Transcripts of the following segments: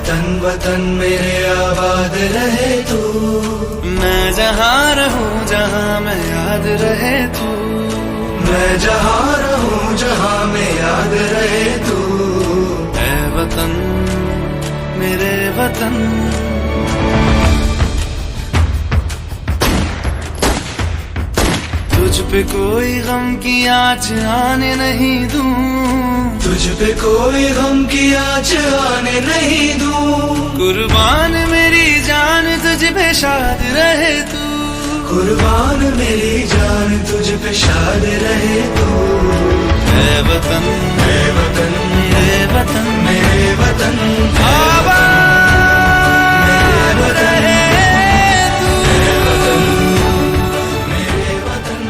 वतन वतन मेरे आबाद रहे तू। मैं जहाँ रहूं जहाँ मैं याद रहे तू। मैं जहाँ रहूं जहाँ में याद रहे तू। ऐ वतन मेरे वतन। तुझ पे कोई गम की आँच आने नहीं दूं। तुझ पे कोई गम की आँच आने नहीं दूं। कुर्बान मेरी जान तुझ पे शाद रहे तू। कुर्बान मेरी जान तुझ पे शाद रहे तू। ऐ वतन मेरे वतन मेरे वतन मेरे वतन आबाद रहे तू। मेरे वतन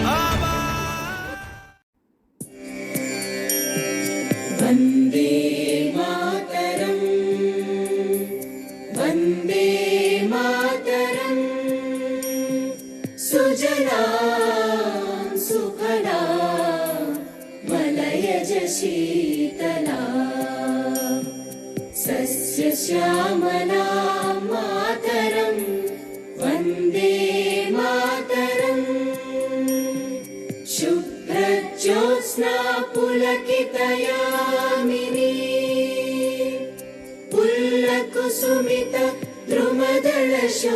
वन्दे मातरम् वन्दे मातरम् सुजलां सुफलां मलयज शीतलां सस्यश्यामलां मातरं वन्दे मातरम् शुभ्रज्योत्स्ना पुलकितयामिनी पुल्लकुसुमित द्रुमदलशोभिनी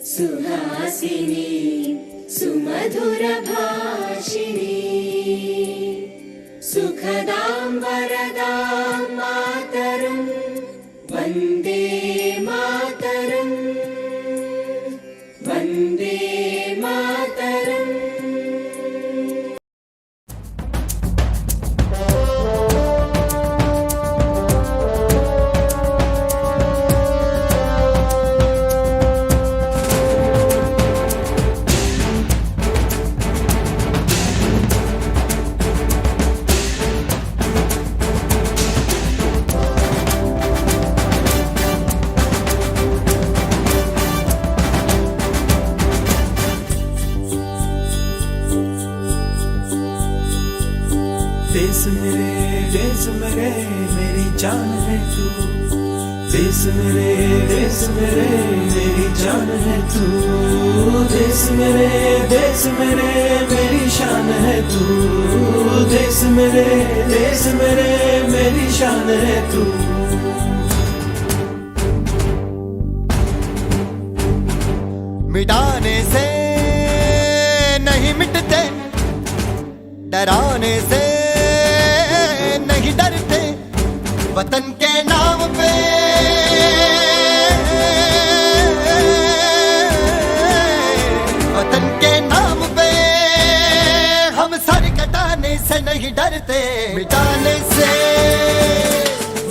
सुहासिनी सुमधुरभाषिणी सुखदां वरदां मातरं वन्दे मातरम् वन्दे मातरम्। देश मेरे मेरी जान है तू। देश मेरे मेरी जान है तू। देश मेरे मेरी शान है तू। देश मेरे मेरी शान है तू। मिटाने से नहीं मिटते, डराने से नहीं डरते, वतन के नाम पे वतन के नाम पे हम सर कटाने से नहीं डरते, मिटाने से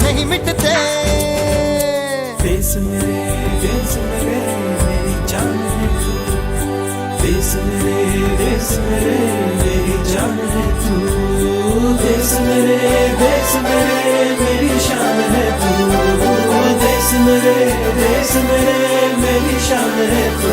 नहीं मिटते। देश मेरे मेरी जान है तू। देश मेरे मेरी जान है तू। देश मेरे मेरी शान है तू। देश मेरे मेरी शान है तू।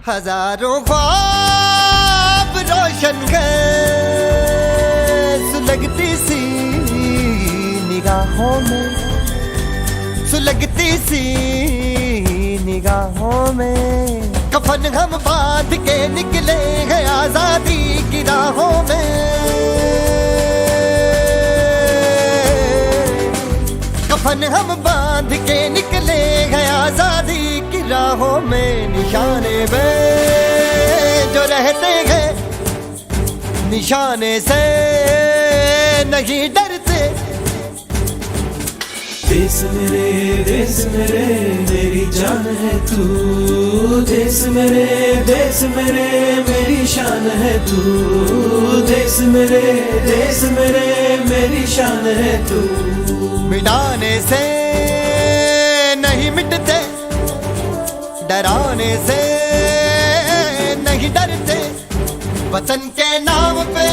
हजारों ख्वाब रोशन गए सुलगती सी निगाहों में, सुलगती सी निगाहों में। कफन हम बांध के निकले हैं आजादी की राहों में। कफन हम बांध के निकले हैं आजादी की राहों में। निशाने पे जो रहते हैं निशाने से नहीं डरते। देश मेरे मेरी जान है तू। देश मेरे मेरी शान है तू। देश मेरे मेरी शान है तू। मिटाने से नहीं मिटते, डराने से नहीं डरते, वतन के नाम पे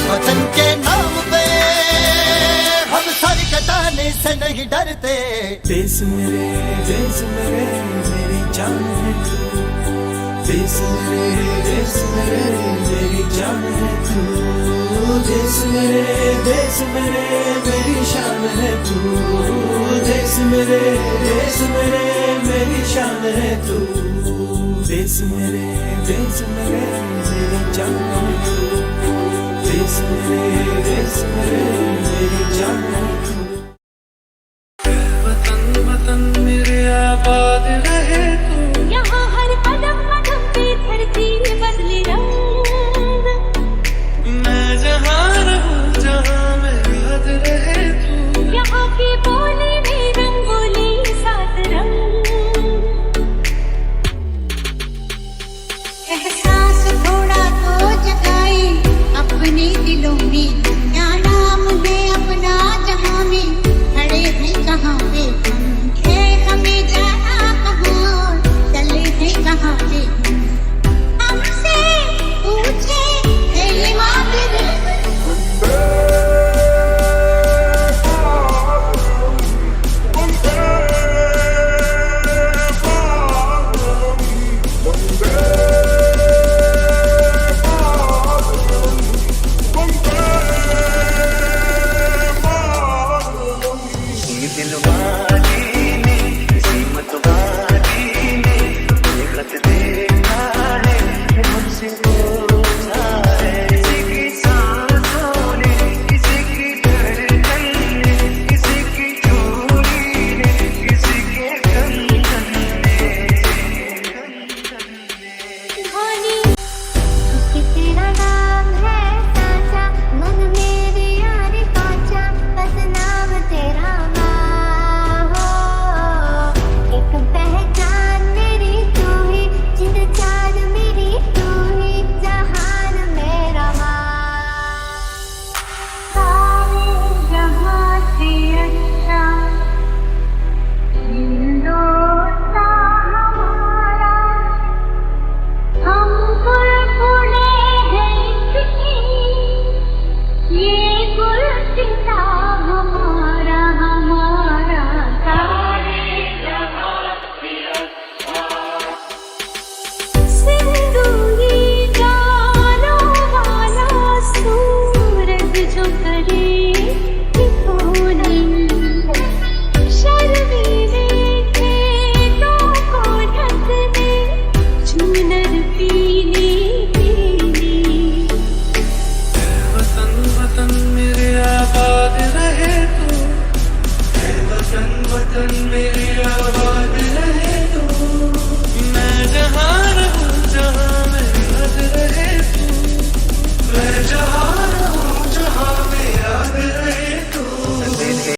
वतन के नाम पे हम सर कटाने से नहीं डरते। देश मेरी मेरी जान है तू। देश मेरे मेरी जान है तू। देश मेरे मेरी शान है तू। देश मेरे मेरी शान है तू। देश मेरे मेरी जान है तू। देश मेरे मेरी जान है तू। वतन मेरे आबाद रहे तू। यहाँ हर कदम कदम पे धरती बदले रंग। मैं जहाँ रहूँ जहाँ मैं याद रहे तू। यहाँ की बोली में रंगोली सात रंग। एहसास थोड़ा तो जगाए अपने दिलों में। क्या नाम है अपना जहाँ में खड़े हैं कहाँ पे हम। है हमें जाना कहाँ चले हैं कहाँ पे हम। हमसे पूछे है ये मादिर। वतन मेरे